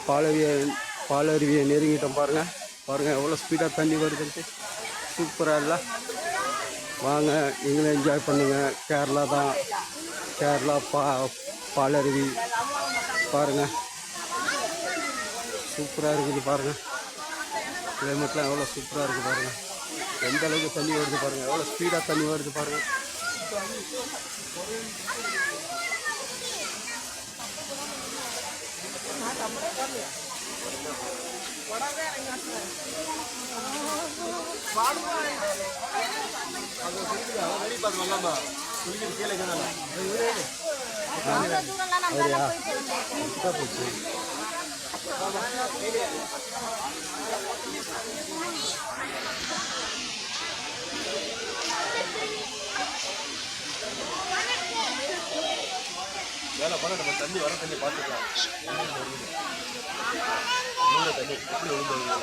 பாலருவியை நெருங்கிட்டோம் பாருங்கள். பாருங்கள் எவ்வளோ ஸ்பீடாக தண்ணி வருதுன்ட்டு. சூப்பராக இல்லை? வாங்க நீங்களும் என்ஜாய் பண்ணுங்கள். கேரளா தான். கேரளா பாலருவி பாருங்கள். சூப்பராக இருக்குது பாருங்கள். கிளைமேட்லாம் எவ்வளோ சூப்பராக இருக்குது பாருங்கள். எந்த அளவுக்கு தண்ணி வருது பாருங்கள். எவ்வளோ ஸ்பீடாக தண்ணி வருது பாருங்கள். வேலை பண்ண நம்ம தண்ணி வர தண்ணி பார்த்துக்கலாம். தண்ணி எப்படி விழுந்து